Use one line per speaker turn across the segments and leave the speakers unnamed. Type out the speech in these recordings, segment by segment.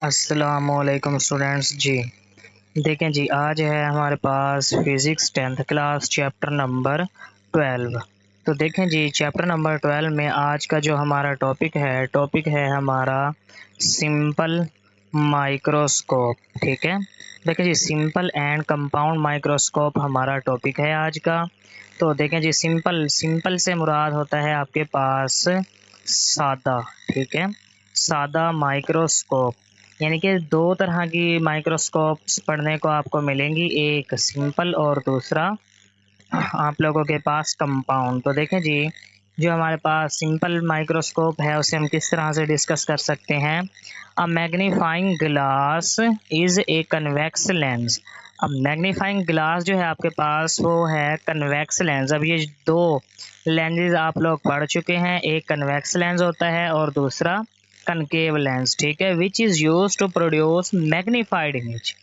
अस्सलामुअलैकुम स्टूडेंट्स जी। देखें जी, आज है हमारे पास physics 10th class chapter number 12। तो देखें जी, चैप्टर नंबर 12 में आज का जो हमारा टॉपिक है हमारा सिंपल माइक्रोस्कोप। ठीक है, देखें जी, सिंपल एंड कंपाउंड माइक्रोस्कोप हमारा टॉपिक है आज का। तो देखें जी, सिंपल सिंपल से मुराद होता है आपके पास सादा। ठीक है, सादा माइक्रोस्कोप, यानी कि दो तरह की माइक्रोस्कोप्स पढ़ने को आपको मिलेंगी, एक सिंपल और दूसरा आप लोगों के पास कंपाउंड। तो देखें जी, जो हमारे पास सिंपल माइक्रोस्कोप है उसे हम किस तरह से डिस्कस कर सकते हैं। A magnifying glass is a convex lens. अब मैग्नीफाइंग ग्लास जो है आपके पास वो है कन्वेक्स लेंस। अब ये दो लेंसेज आप लोग पढ़ चुके हैं, एक कन्वेक्स लेंस होता है और दूसरा कनकेव लेंस। ठीक है, which is use to produce magnified image.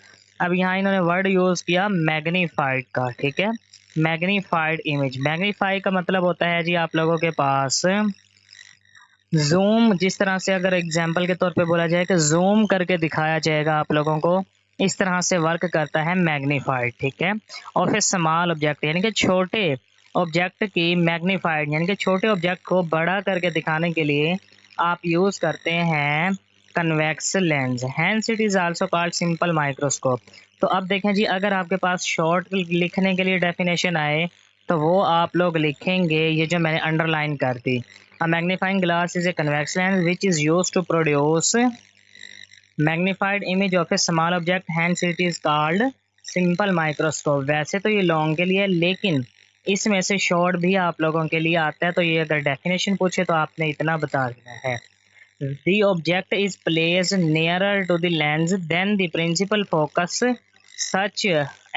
अब यहाँ इन्होंने वर्ड यूज़ किया मैग्नीफाइड का। ठीक है, मैग्नीफाइड इमेज, मैग्नीफाई का मतलब होता है जी आप लोगों के पास जूम। जिस तरह से अगर एग्जांपल के तौर पे बोला जाए कि जूम करके दिखाया जाएगा आप लोगों को, इस तरह से वर्क करता है मैग्नीफाइड। ठीक है, और फिर स्मॉल ऑब्जेक्ट यानी कि छोटे ऑब्जेक्ट की मैग्नीफाइड, यानी कि छोटे ऑब्जेक्ट को बड़ा करके दिखाने के लिए आप यूज़ करते हैं convex lens. Hence it is also called simple microscope. तो अब देखें जी, अगर आपके पास शॉर्ट लिखने के लिए डेफिनेशन आए तो वो आप लोग लिखेंगे ये जो मैंने अंडरलाइन कर दी। A magnifying glass is a convex lens which is used to produce magnified image of a small object, hence it is called simple microscope। वैसे तो ये लॉन्ग के लिए, लेकिन इसमें से शॉर्ट भी आप लोगों के लिए आता है, तो ये अगर डेफिनेशन पूछे तो आपने इतना बता देना है। The object is placed nearer to the lens than the principal focus such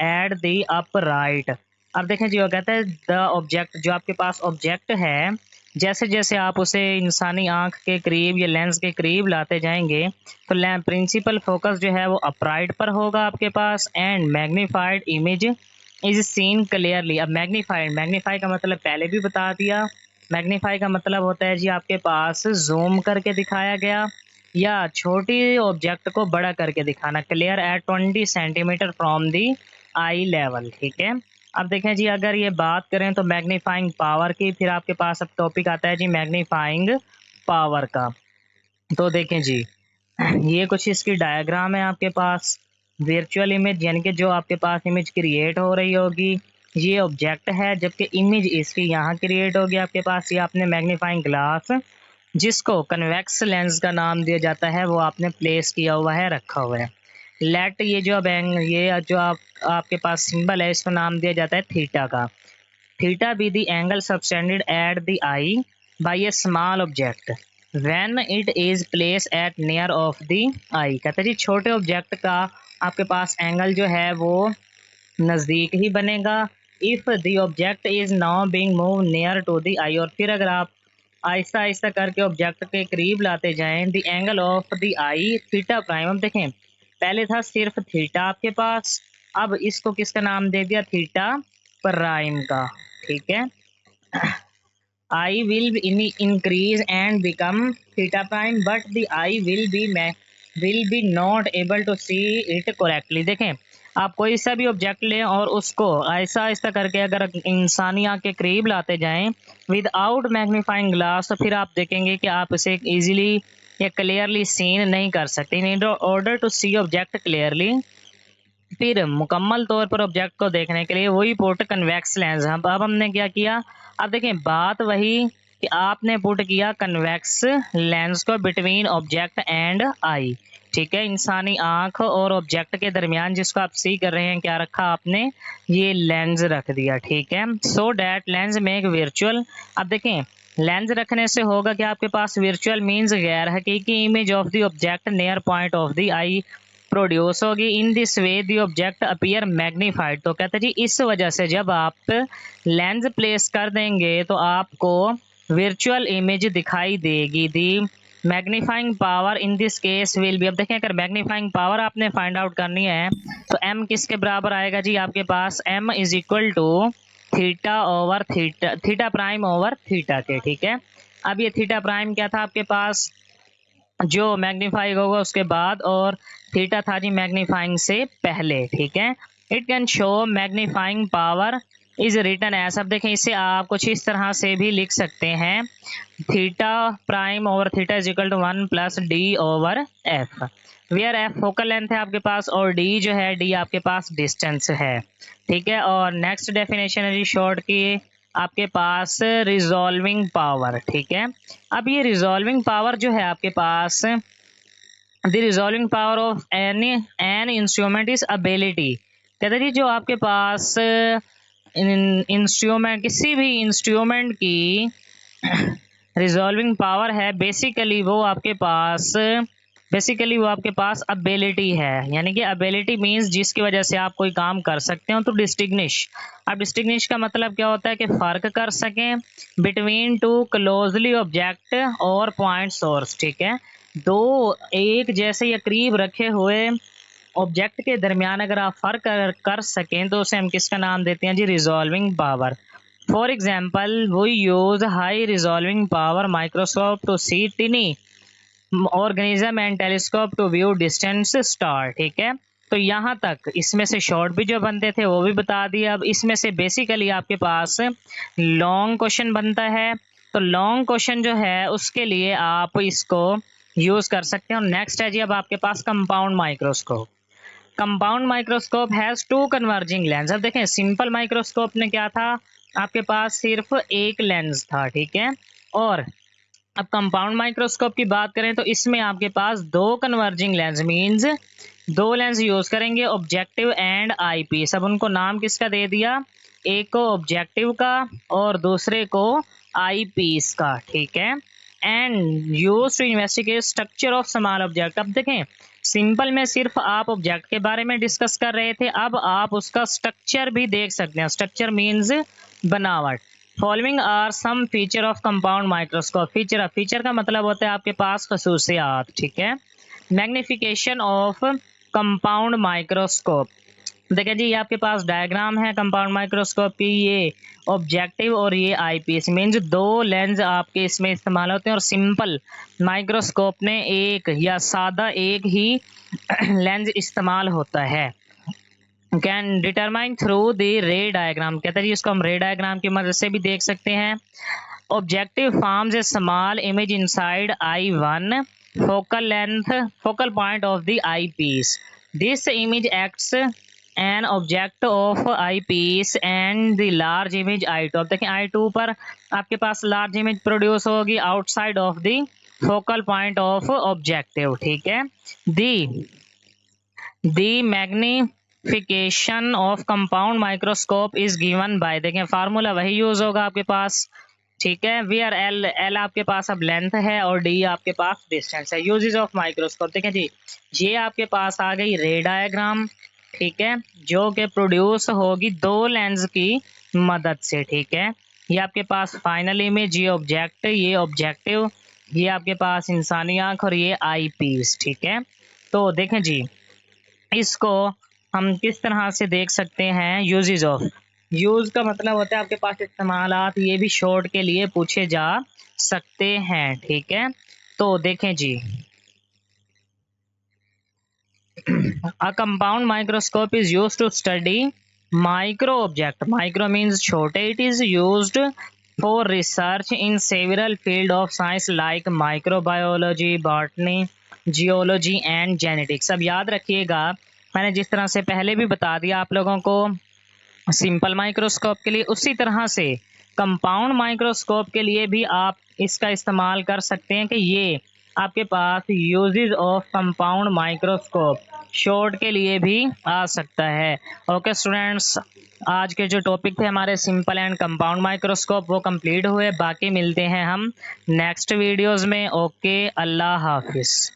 at the upright। अब देखें जी, वो कहता है द ऑब्जेक्ट, जो आपके पास ऑब्जेक्ट है, जैसे जैसे आप उसे इंसानी आंख के करीब या लेंस के करीब लाते जाएंगे तो प्रिंसिपल फोकस जो है वो अपराइट पर होगा आपके पास, and magnified image is seen clearly. अब मैग्नीफाई का मतलब पहले भी बता दिया। मैग्नीफाई का मतलब होता है जी आपके पास जूम करके दिखाया गया या छोटी ऑब्जेक्ट को बड़ा करके दिखाना। Clear eight 20 centimetre from the I level. ठीक है, अब देखें जी, अगर ये बात करें तो मैग्नीफाइंग पावर की, फिर आपके पास अब टॉपिक आता है जी मैग्नीफाइंग पावर का। तो देखें जी, ये कुछ इसकी डायग्राम है आपके पास। वर्चुअल इमेज यानी कि जो आपके पास इमेज क्रिएट हो रही होगी, ये ऑब्जेक्ट है, जबकि इमेज इसकी यहाँ क्रिएट होगी आपके पास। ये आपने मैग्नीफाइंग ग्लास, जिसको कन्वेक्स लेंस का नाम दिया जाता है, वो आपने प्लेस किया हुआ है, रखा हुआ है। लेट, ये जो अब ये जो आपके पास सिंबल है, इसको नाम दिया जाता है थीटा का। Theta be the angle subtended at the eye by a small object when it is place at near of the eye. कहते हैं जी, छोटे ऑब्जेक्ट का आपके पास एंगल जो है वो नज़दीक ही बनेगा if the object is now being move near to the eye. और फिर अगर आप आहिस्ता आहिस्ता करके ऑब्जेक्ट के करीब लाते जाएं, the angle of the I theta prime. अब देखें, पहले था सिर्फ थीटा आपके पास, अब इसको किसका नाम दे दिया, थीटा प्राइम का। ठीक है, I will increase and become theta prime, but the I will be not able to see it correctly। देखें, आप कोई सा भी ऑब्जेक्ट लें और उसको ऐसा ऐसा करके अगर इंसानी आँख के करीब लाते जाएं विदाउट मैग्नीफाइंग ग्लास, तो फिर आप देखेंगे कि आप इसे इजीली या क्लियरली सीन नहीं कर सकते। In order to see object clearly, फिर मुकम्मल तौर पर ऑब्जेक्ट को देखने के लिए वही पुट कन्वेक्स लेंस। अब हमने क्या किया, अब देखें बात वही कि आपने पुट किया कन्वेक्स लेंस को बिटवीन ऑब्जेक्ट एंड आई। ठीक है, इंसानी आंख और ऑब्जेक्ट के दरमियान, जिसको आप सी कर रहे हैं, क्या रखा आपने, ये लेंस रख दिया। ठीक है, so that lens make virtual. अब देखें, लेंस रखने से होगा कि आपके पास वर्चुअल मीन्स गैर हकीकी image of the object near point of the eye produce होगी। In this way the object appear magnified. तो कहते हैं जी, इस वजह से जब आप लेंस प्लेस कर देंगे तो आपको वर्चुअल इमेज दिखाई देगी। The magnifying power in this case will be. अब देखें, अगर मैग्नीफाइंग पावर आपने फाइंड आउट करनी है तो m किसके बराबर आएगा जी, आपके पास m is equal to theta over theta, theta prime over theta के। ठीक है, अब ये थीटा प्राइम क्या था आपके पास, जो मैग्नीफाई होगा उसके बाद, और थीटा था जी मैग्नीफाइंग से पहले, ठीक है। It can show magnifying power is written as, अब देखें इसे आप कुछ इस तरह से भी लिख सकते हैं, theta prime over theta is equal to 1 plus D over F, where F focal length है आपके पास और डी जो है, डी आपके पास डिस्टेंस है, ठीक है। और नेक्स्ट डेफिनेशन है जी शॉर्ट की आपके पास रिजॉल्विंग पावर, ठीक है। अब ये रिजॉल्विंग पावर जो है आपके पास, the resolving power of an instrument is ability, कहते जी जो आपके पास इंस्ट्रूमेंट, किसी भी इंस्ट्रूमेंट की रिजॉल्विंग पावर है, बेसिकली वो आपके पास एबिलिटी है, यानी कि एबिलिटी मींस जिसकी वजह से आप कोई काम कर सकते हो। तो डिस्टिंग्विश, अब डिस्टिंग्विश का मतलब क्या होता है कि फ़र्क कर सकें बिटवीन टू क्लोजली ऑब्जेक्ट और पॉइंट सोर्स, ठीक है। दो एक जैसे या करीब रखे हुए ऑब्जेक्ट के दरमियान अगर आप फ़र्क कर सकें तो उसे हम किसका नाम देते हैं जी, resolving power. For example we use high resolving power microscope to see tiny organism and telescope to view distance star, ठीक है। तो यहाँ तक इसमें से शॉर्ट भी जो बनते थे वो भी बता दिए। अब इसमें से बेसिकली आपके पास लॉन्ग क्वेश्चन बनता है, तो लॉन्ग क्वेश्चन जो है उसके लिए आप इसको यूज़ कर सकते हैं। और नेक्स्ट है जी अब आपके पास compound microscope. Compound microscope has two converging lens. अब देखें सिंपल माइक्रोस्कोप में क्या था, आपके पास सिर्फ एक लेंस था, ठीक है। और अब कंपाउंड माइक्रोस्कोप की बात करें तो इसमें आपके पास दो कन्वर्जिंग लेंस मींस दो लेंस यूज करेंगे, ऑब्जेक्टिव एंड आई पीस। अब उनको नाम किसका दे दिया, एक को ऑब्जेक्टिव का और दूसरे को आई पीस का, ठीक है। And use to investigate structure of small object. अब देखें सिंपल में सिर्फ आप ऑब्जेक्ट के बारे में डिस्कस कर रहे थे, अब आप उसका स्ट्रक्चर भी देख सकते हैं। स्ट्रक्चर मींस बनावट। Following are some feature of compound microscope. Feature का मतलब होता है आपके पास खसूसियात, ठीक है। मैग्निफिकेशन ऑफ कंपाउंड माइक्रोस्कोप, देखिए जी ये आपके पास डायग्राम है कंपाउंड माइक्रोस्कोप की, ये ऑब्जेक्टिव और ये आईपीस मींस दो लेंस आपके इसमें इस्तेमाल होते हैं। और सिंपल माइक्रोस्कोप में एक या सादा एक ही लेंस इस्तेमाल होता है। कैन डिटरमाइन थ्रू द रे डायग्राम, कहते हैं जी इसको हम रे डायग्राम की मदद से भी देख सकते हैं। Objective forms a small image inside I one focal point of the eyepiece. This image acts an object of eyepiece and the large image I two. अब देखें आई टू पर आपके पास लार्ज इमेज प्रोड्यूस होगी outside of the focal point of objective, ठीक है। The magnification of compound microscope is given by, देखें formula वही यूज होगा आपके पास, ठीक है। वी आर एल आपके पास अब लेंथ है और डी आपके पास डिस्टेंस है। यूजेस ऑफ माइक्रोस्कोप, देखें जी ये आपके पास आ गई रे डायग्राम, ठीक है, जो कि प्रोड्यूस होगी दो लेंस की मदद से, ठीक है। ये आपके पास फाइनल इमेज, ये ऑब्जेक्ट, ये ऑब्जेक्टिव, ये आपके पास इंसानी आंख और ये आई पीस, ठीक है। तो देखें जी इसको हम किस तरह से देख सकते हैं। यूजेस ऑफ, यूज का मतलब होता है आपके पास इस्तेमालात, ये भी शॉर्ट के लिए पूछे जा सकते हैं, ठीक है। तो देखें जी A compound microscope is used to study micro object. Micro means छोटे. It is used for research in several field of science like microbiology, botany, geology and genetics. अब याद रखिएगा मैंने जिस तरह से पहले भी बता दिया आप लोगों को सिंपल माइक्रोस्कोप के लिए, उसी तरह से कंपाउंड माइक्रोस्कोप के लिए भी आप इसका इस्तेमाल कर सकते हैं कि ये आपके पास uses of compound microscope short के लिए भी आ सकता है। ओके स्टूडेंट्स, आज के जो टॉपिक थे हमारे सिंपल एंड कंपाउंड माइक्रोस्कोप वो कंप्लीट हुए। बाकी मिलते हैं हम नेक्स्ट वीडियोस में। ओके, अल्लाह हाफिज़।